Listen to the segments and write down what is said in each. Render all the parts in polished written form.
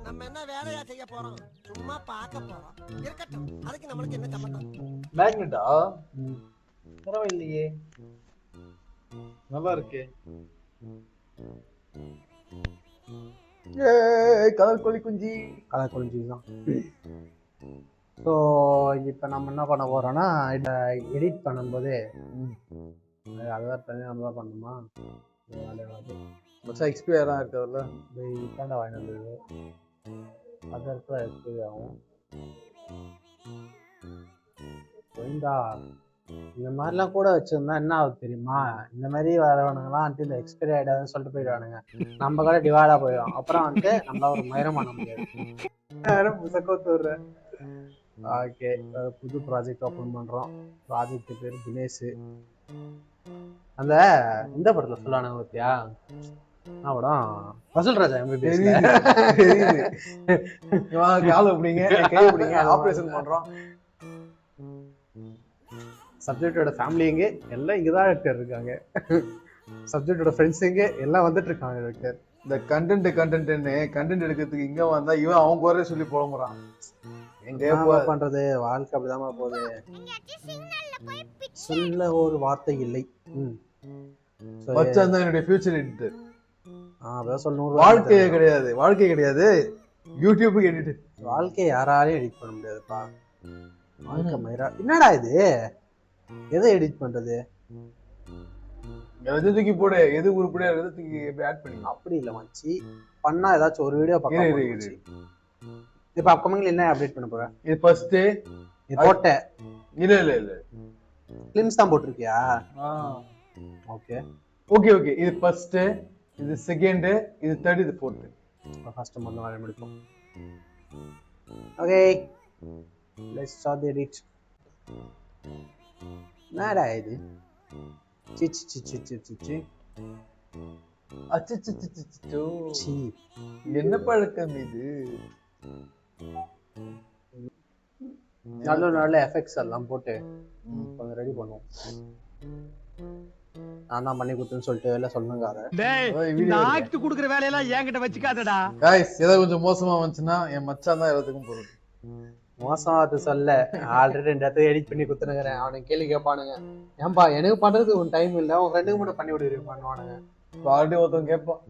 நம்ம என்ன வேலையா செய்ய போறோம்? சும்மா பார்க்க போறோம். இருக்கட்டும், அதுக்கு நம்மளுக்கு என்ன சம்பந்தம்? மேக்னெட்டா பரவாயில்லையே, நல்லா இருக்கே. கலர் கோழி குஞ்சு தான். ஸோ இப்போ நம்ம என்ன பண்ண போறோம்னா, இதை எடிட் பண்ணும்போது அதுதான் தனியாக நம்ம தான் பண்ணணுமா? மச்சா எக்ஸ்பீரியராக இருக்கிறதுல இதாண்டா வாங்கி வந்தது, அது இடத்துல எக்ஸ்பீரி ஆகும். புரிந்தா? இந்த மாதிரிலாம் கூட வச்சிருந்தா என்ன ஆகுது தெரியுமா? இந்த மாதிரி வரவனுங்கலாம் வந்துட்டு இந்த எக்ஸ்பைரி ஆகிடாதுன்னு சொல்லிட்டு போயிடுவானுங்க. நம்ம கூட டிவைடா போயிடும். அப்புறம் வந்துட்டு நம்மளால ஒரு மயிரம் பண்ண முடியாது. ஓகே, புது ப்ராஜெக்ட் ஓப்பன் பண்றோம். ப்ராஜெக்ட் பேர் தினேஷ். அந்த இந்த படத்துல சொல்லானுங்க பத்தியா? படம் வசூல் ராஜா MBBS கால் அப்படிங்க கை அப்படிங்க ஆப்ரேஷன் பண்றோம். சப்ஜெக்டோட ஃபேமிலி எங்கே எல்லாம் இங்கதான் இருக்காங்க. சப்ஜெக்டோட ஃப்ரெண்ட்ஸ் எங்கே எல்லாம் வந்துட்டு இருக்காங்க டாக்டர். இந்த கண்டென்ட் எடுக்கிறதுக்கு இங்க வந்தா இவன் அவங்க குறைய சொல்லி போறான். எங்க பண்றது, வாழ்க்கை அப்படிதான் போகுது. சொல்ல ஒரு வார்த்தை இல்லை. மச்சான் தான் என்னுடைய ஃபியூச்சர் எடிட்டர். அதான் சொல்லணும். வாழ்க்கை கிடையாது யூடியூபுக்கு எடிட். வாழ்க்கையை யாராலையும் எடிட் பண்ண முடியாதுப்பா. வாழ்க்கை மயிரா என்னடா இது? எதை எடிட் பண்றது? தூக்கி போடு, எது உருப்படியா தூக்கி ஆட் பண்ணி. அப்படி இல்ல மச்சி, பண்ணா ஏதாச்சும் ஒரு வீடியோ பார்க்க. இப்ப அப்கமிங்ல என்ன அப்டேட் பண்ண போற? இது ஃபர்ஸ்ட் இது போட்ட இல்ல கிளிம்ஸ் தான் போட்டுருக்கியா? Okay okay okay. இது ஃபர்ஸ்ட், இது செகண்ட், இது தேர்ட், இது ஃபோர்த். ஃபர்ஸ்ட் மட்டும் வேலை முடிப்போம். Okay, let's start the edit. என்னடா இது? என்ன பழக்கம் இது? நல்ல நல்ல எஃபெக்ட்ஸ் எல்லாம் போட்டு கொஞ்சம் ரெடி பண்ணுவோம். நான் தான் பண்ணி கொடுத்தேன்னு சொல்லிட்டு வெளில சொல்லுங்க. ஆக்ட் குடுக்குற வேலையெல்லாம் என்கிட்ட வச்சுக்காதடா. गाइस, ஏதாவது கொஞ்சம் மோசமா வந்துச்சுன்னா என் மச்சான் தான் எல்லாத்துக்கும் பொறுப்பு. மோசம் அது சொல்ல, ஆல்ரெடி 2 இடத்துல எடிட் பண்ணி குத்துனுங்கிறேன். அவனுக்கு கேள்வி கேட்பானுங்க, ஏன்பா எனக்கு பண்றது உன் டைம் இல்லை, உன் ஃப்ரெண்டுக்கு மட்டும் பண்ணி விடுவீங்க பண்ணுவானுங்க. ஆல்ரெடி ஒருத்தவங்க கேட்பான்,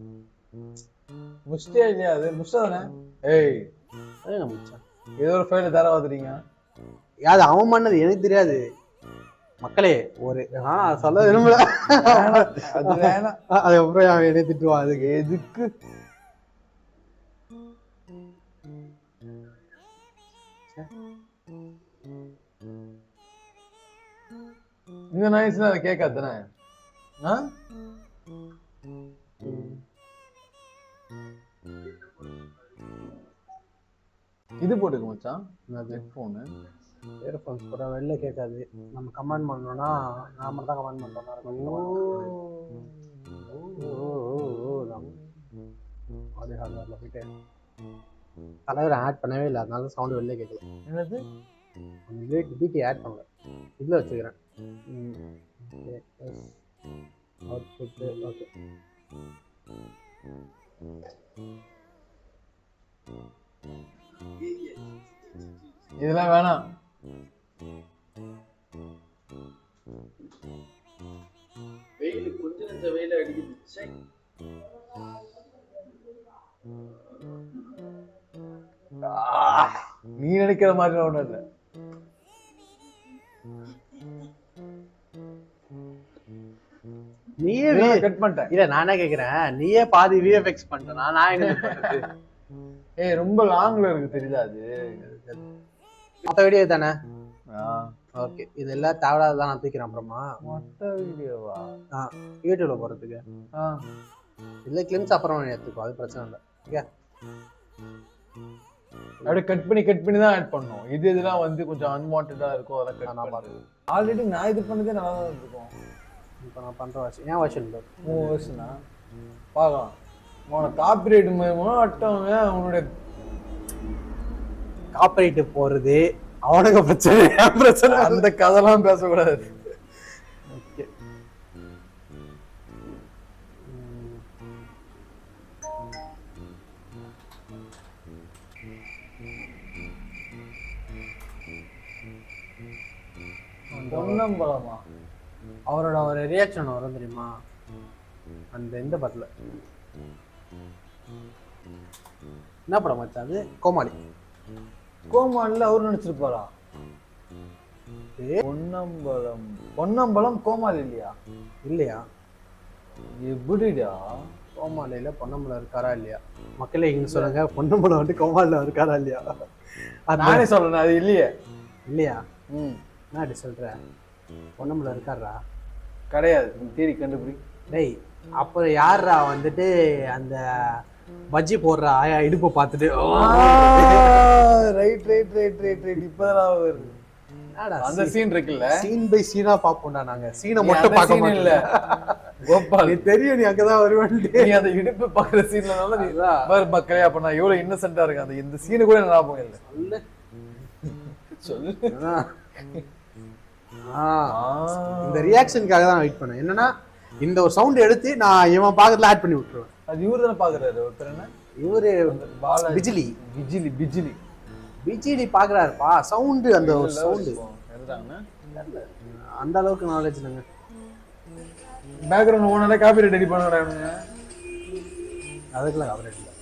முடிச்சிட்டே இல்லையா? அது முடிச்சாதானே? ஏய் முடிச்சேன், ஏதோ ஒரு ஃபைல தர வந்துட்டீங்க. அது அவன் பண்ணது எனக்கு தெரியாது மக்களே. ஒரு சொல்ல விரும்பல, அது வேணாம். அதுக்கப்புறம் அவன் என்னை திட்டுவான். அதுக்கு எதுக்கு இந்த நாய்ஸ் அதை கேட்காதானே? இது போட்டுக்க மச்சான், ஹெட்போனு. இயர்ஃபோன்ஸ் கூட வெளில கேட்காது. நம்ம கமெண்ட் பண்ணோம்னா நான் மட்டும் தான் கமெண்ட் பண்ணுற மாதிரி போயிட்டு தலைவர் ஆட் பண்ணவே இல்லை, அதனால சவுண்டு வெளில கேட்கல. என்னது பிடி ஆட் பண்ணல, இதில் வச்சுக்கிறேன். ஓகே இதெல்லாம் வேணாம். வெயில் கொஞ்சம் வெயில் அடிக்குது. நீ நினைக்கிற மாதிரி ஒண்ணும் இல்ல. நீயே கட் பண்ணிட்டேன். இல்ல நானே கேக்குறேன், நீயே பாதி விஎஃப்எக்ஸ் பண்ணிட்டேன். நான் என்ன பண்றது? ஏய் ரொம்ப லாங்ல இருக்கு தெரியுதா? அது மொத்த வீடியோ தானே? ஓகே, இது எல்லாம் தேவையாதான் நான் தூக்கிறேன். அப்புறமா மொத்த வீடியோவா? யூடியூப்ல போறதுக்கு இல்ல கிளிம்ஸ் அப்புறம் எடுத்துக்கோ, அது பிரச்சனை இல்லை. ஓகே, அப்படியே கட் பண்ணி தான் ஆட் பண்ணணும். இதெல்லாம் வந்து கொஞ்சம் அன்வான்டா இருக்கும். அதெல்லாம் நான் பாருங்க. ஆல்ரெடி நான் இது பண்ணதே நல்லா தான் இருக்கும். இப்போ நான் பண்ற வருஷம் ஏன் வருஷம் இல்லை, 3 வருஷம்னா பார்க்கலாம். உனக்கு காப்பிரைட் மாட்டவங்க அவனுடைய காப்பிரைட் போறது அவனுக்கு பிரச்சனை. அந்த கதைலாம் பேசக்கூடாது. பொன்னம்பலமா? அவரோட ஒரு ரியாக்ஷன் வரும் தெரியுமா அந்த இந்த படத்துல என்ன படம் மச்சான் அது? கோமாளி. கோமாளில அவரு நடிச்சிருப்பாரா? பொன்னம்பலம். பொன்னம்பலம் கோமாளி இல்லையா? இல்லையா? எப்படிடா? கோமாளியில பொன்னம்பலம் இருக்காரா இல்லையா? மக்களே இங்க சொல்லுங்க, பொன்னம்பலம் வந்து கோமாளில இருக்காரா இல்லையா? நானே சொல்றேன் அது இல்லையே. இல்லையா? என்ன அப்படி சொல்ற? பொன்னம்பலம் இருக்காரா? கிடையாது. தேடி கண்டுபிடி. டேய் அப்புறம் யாரா வந்துட்டு அந்த பஜ்ஜி போடுற ஆயா இடுப்பை பார்த்துட்டு right right right right right இப்பதான் வருது. அந்த சீன் இருக்குல்ல, சீன் பை சீனா பாப்போம்டா நாங்க. சீனை மட்டும் பார்க்க மாட்டோம் இல்ல கோபால். நீ தெரியும் நீ அங்கதான் வருவேன். நீ அந்த இடுப்பு பாக்குற சீன்ல நீ பாரு மக்களே, அப்ப நான் எவ்வளவு இன்னசென்ட்டா இருக்கேன். அந்த இந்த சீனு கூட எனக்கு ஞாபகம் இல்ல. சொல்லு. இந்த ரியாக்ஷனுக்காக தான் வெயிட் பண்ணேன். என்னன்னா இந்த ஒரு சவுண்ட் எடுத்து நான் இவன் பாக்கத்துல ஆட் பண்ணி விட்டுருவேன். அது இவரு தானே பாக்குறாரு. ஒருத்தர் என்ன இவரு பிஜிலி பிஜிலி பிஜிலி பிஜிலி பாக்குறாருப்பா. சவுண்டு அந்த ஒரு சவுண்டு அந்த அளவுக்கு நாலேஜ் இல்லைங்க. பேக்ரவுண்ட் ஓனரே காப்பிரைட் ரெடி பண்ணுறாங்க. அதுக்கெல்லாம் காப்பிரைட் இல்லை.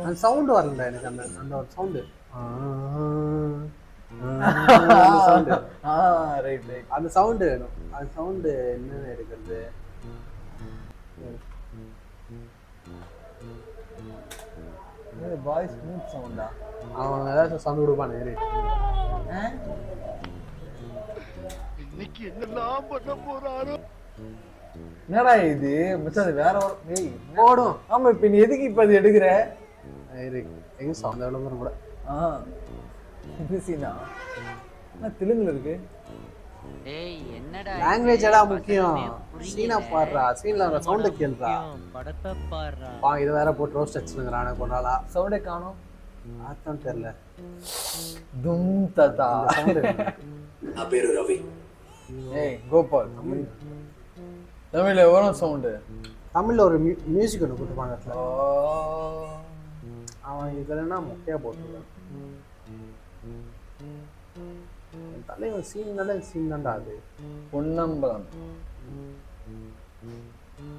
அந்த சவுண்டு வரல எனக்கு. அந்த அந்த ஒரு சவுண்டு அந்த சவுண்டு வேணும். அந்த சவுண்டு என்னன்னு எடுக்கிறது? வாய்ஸ் ஸ்மூத் சவுண்டா? அவன் ஏதாச்சும் சவுண்ட் கொடுப்பானு. இன்னைக்கு என்னெல்லாம் பண்ண போறாரோ. என்னடா இது மச்சான்? வேற ஒரு போடும். ஆமா, இப்ப நீ எதுக்கு இப்ப அது எடுக்கிற? எங்க சவுண்ட் விளம்பரம் கூட இது சீனா தெலுங்குல இருக்கு. டேய் என்னடா லாங்குவேஜ் எல்லாம் முக்கியம். சீனா பாடுறா, சீன்ல வர சவுண்ட் கேளுடா. படத்தை பாடுறா. இது வேற போட்டு ரோஸ்ட் அடிச்சுங்கறானே கொண்டாலா. சவுண்டே காணோம். ஆத்தான் தெரியல. தும் ததா சவுண்ட். நான் பேரு ரவி. ஏய் கோபால், தமிழ்ல வரும் சவுண்ட். தமிழ்ல ஒரு மியூசிக் ஒன்று கொடுத்துப்பாங்க. அவன் இதெல்லாம் முக்கியா போட்டுருக்கான். தலைவன் சீன் நல்ல சீன் தான்டா அது. பொன்னம்பலம்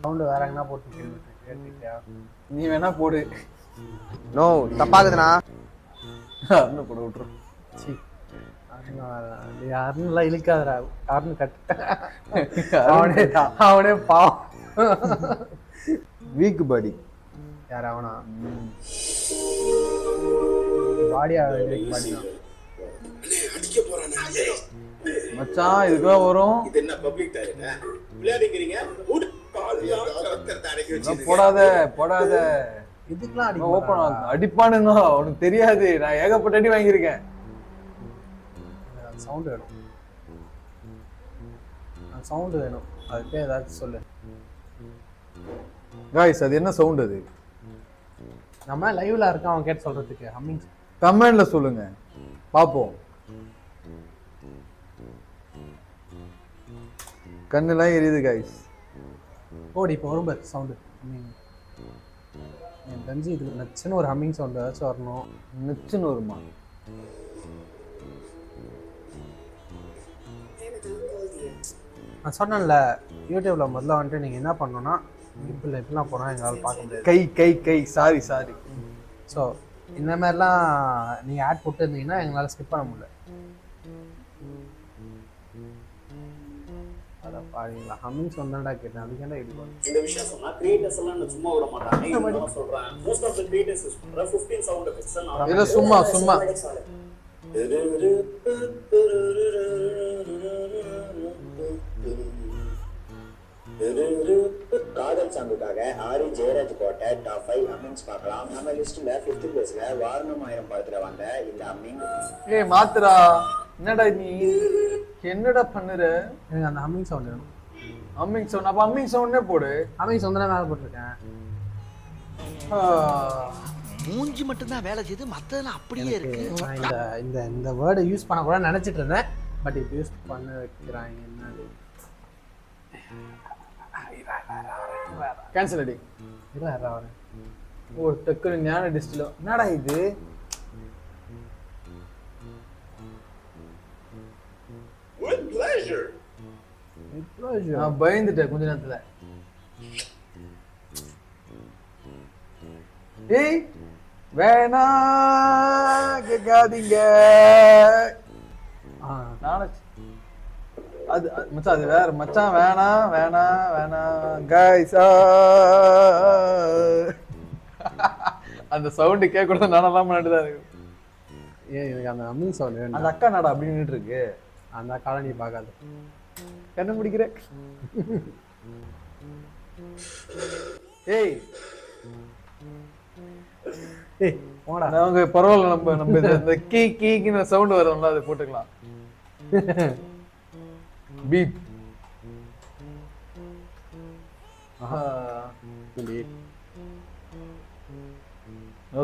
சவுண்ட் வேற எங்கன்னா போட்டு கேட்டுக்கிட்டியா? நீ வேணா போடு. நோ தப்பாகுதுண்ணா. இன்னும் போட விட்டுரு. யாருன்னு இழுக்காதரா. யாருன்னு கட்ட அவனே பாவம். வீக் பாடி. யார் அவனா? பாடியா பாடி தான் அடிக்க போறானே மச்சான். இதுக்குதான் வரும். இது என்ன பப்ளிக் டாய்லெட் விளையாடுறீங்க? போடாத போடாத. இதுக்கெல்லாம் ஓபன் அடிப்பானுங்க. உனக்கு தெரியாது, நான் ஏகப்பட்ட அடி வாங்கியிருக்கேன். சவுண்ட் வேணும். சவுண்ட் வேணும். அதுக்கு ஏதாச்சும் சொல்லு காய்ஸ். அது என்ன சவுண்ட்? அது நம்ம லைவ்ல இருக்கோம் அவன் கேட்டு சொல்றதுக்கு. ஹம்மிங் கமெண்ட்ல சொல்லுங்க பாப்போம். கண்ணெல்லாம் எரியுது காய்ஸ். ஓடி இப்போ வரும் பாரு சவுண்டு. என் தெரிஞ்சு இதுல நச்சுன்னு ஒரு ஹம்மிங் சவுண்ட் ஏதாச்சும் வரணும். நச்சுன்னு வருமா? நான் சொன்னேன்ல யூடியூப்ல முதல்ல வந்துட்டு நீங்க என்ன பண்ணணும்னா இப்படிலாம் போனால் எங்களால் பார்க்க முடியாது. கை கை கை சாரி சாரி. ஸோ இந்த மாதிரிலாம் நீங்கள் ஆட் போட்டு இருந்தீங்கன்னா எங்களால் ஸ்கிப் பண்ண முடியல. அதை பாருங்களா ஹம்மிங் சொன்னாடா கேட்டேன். அதுக்கேண்டா இது இந்த விஷயம் சொன்னா கிரியேட்டர்ஸ் எல்லாம் சும்மா விட மாட்டாங்க. நான் சொல்றேன் most of the creators use பண்ற 15 சவுண்ட் எஃபெக்ட்ஸ் நான் இல்ல சும்மா சும்மா காதல் சாங்குக்காக ஆரி ஜெயராஜ் போட்ட டாப் 5 அம்மிங்ஸ் பார்க்கலாம். நம்ம லிஸ்ட்ல 5th பிளேஸ்ல வாரணம் ஆயிரம் படத்துல வந்த இந்த அம்மிங். ஏய் மாத்ரா, என்னடா நீ என்னடா பண்ணுற? எனக்கு அந்த ஹம்மிங் சவுண்ட் வேணும். Humming sound? அப்ப ஹம்மிங் சவுண்டே போடு. ஹம்மிங் சவுண்ட் தான் மேலே போட்டிருக்கேன். மூஞ்சி மட்டும் தான் வேலை செய்து, மத்ததெல்லாம் அப்படியே இருக்கு. இந்த இந்த இந்த வேர்டை யூஸ் பண்ண கூட நினைச்சிட்டு இருந்தேன். பட் இப்போ யூஸ் பண்ண வைக்கிறாங்க. என்னது கேன்சல் அடி. இல்லை வரேன். ஓ டக்குனு ஞான டிஸ்டில். என்னடா இது? நான் பயந்துட்டேன் கொஞ்ச நேரத்துல. ஏய் வேணா கேட்காதீங்க. அது மச்சான் அது வேற மச்சான். வேணாம் கைஸ். அந்த சவுண்ட் கேட்க கூட நானெல்லாம் பண்ணிட்டுதான் இருக்கு. ஏன் எனக்கு அந்த அம்மிங் சவுண்ட் அந்த அக்கா நாடா அப்படி நின்றுட்டு இருக்கு. அந்த அக்காவை நீ பார்க்காது. கண்ணு முடிக்கிற. ஏய் போடா. அவங்க பரவாயில்ல, நம்ம இந்த கீக்கின்னு சவுண்ட் வரும்ல அதை போட்டுக்கலாம். பீப்.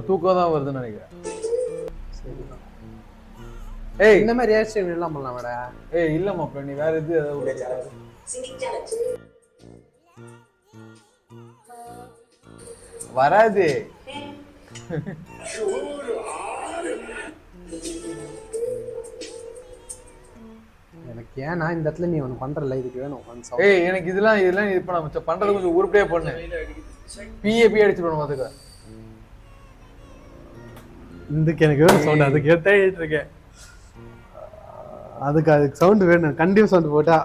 தூக்கம் தான் வருதுன்னு நினைக்கிறேன். ஏய் இந்த மாதிரி ஹேர் ஸ்டைல் எல்லாம் பண்ணலாம் மேடா. ஏய் இல்ல மாப்ள, நீ வேற எது வராது. எனக்கு ஏன்னா இந்த இடத்துல நீ ஒன்று பண்றல, இதுக்கு வேணும். ஏய் எனக்கு இதெல்லாம் இப்ப நம்ம பண்றது கொஞ்சம் உருப்படியா பண்ணு. பிஏபி அடிச்சுடணும் அதுக்கு. இதுக்கு எனக்கு வேணும் சவுண்ட். அதுக்கு தேடிட்டு இருக்கேன். அதுக்கு சவுண்ட் வேணும். கண்டிப்பா சவுண்ட் போட்டா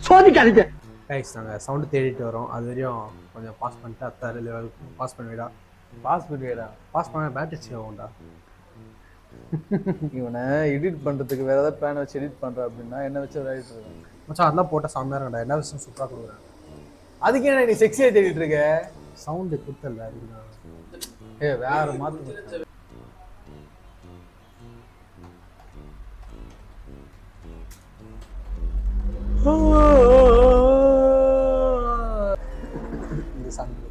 சோதிக்காதீங்க. கைஸ் நாங்கள் சவுண்டு தேடிட்டு வரோம். அது வரையும் கொஞ்சம் பாஸ் பண்ணிட்டு அத்தாறு லெவலுக்கு பாஸ் பண்ணுவீடா. பாஸ் பண்ண பேட்டரி ஆகும்டா. இவனை எடிட் பண்றதுக்கு வேற ஏதாவது பிளான் வச்சு எடிட் பண்ற அப்படின்னா என்ன வச்சு ரைட் இருக்கேன் மச்சான். அதெல்லாம் போட்டால் செம்மையாக இருக்கா. என்ன விஷயம் சூப்பராக கொடுக்குறேன். அதுக்கு என்ன நீ செக்ஸியா தேடிட்டு இருக்க? சவுண்டு கொடுத்தல அதுக்கு. ஏ வேற மாத்து. இந்த சவுண்ட்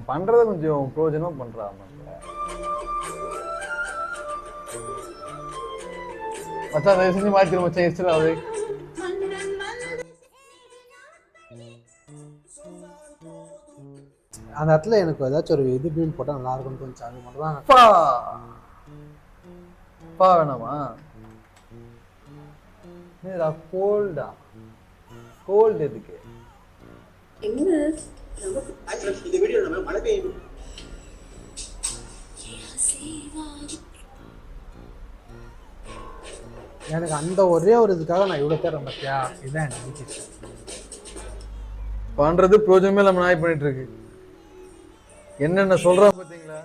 பண்றத கொஞ்சம் பிரயோஜனமா பண்றான் மச்சான். தயவு செஞ்சு மாத்திரு மச்சான். எரிச்சல் ஆகுது. அந்த இடத்துல எனக்கு ஏதாச்சும் ஒரு இது பீம் போட்டால் நல்லா இருக்கும்னு தோணுச்சு. அது மட்டும் தான். பா வேணாமா? கோல்டா? கோல்டு எதுக்கு? இந்த வீடியோ நம்ம மழை பெய்யும். எனக்கு அந்த ஒரே ஒரு இதுக்காக நான் இவ்வளோ தேடுறேன் பார்த்தியா. இதுதான் எனக்கு பண்றது பிரோஜனமே நம்ம நாய் பண்ணிட்டு இருக்கு. என்னென்ன சொல்றான் பாத்தீங்களா?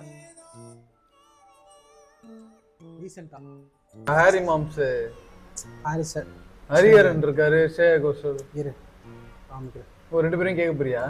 ரீசெண்டா ஹாரி மாம்ஸ், ஹரிஹரன் இருக்காரு, ஸ்ரேயா கோஷல். இரு காமிக்கிறேன். ஒரு 2 பேரையும் கேட்க போறியா?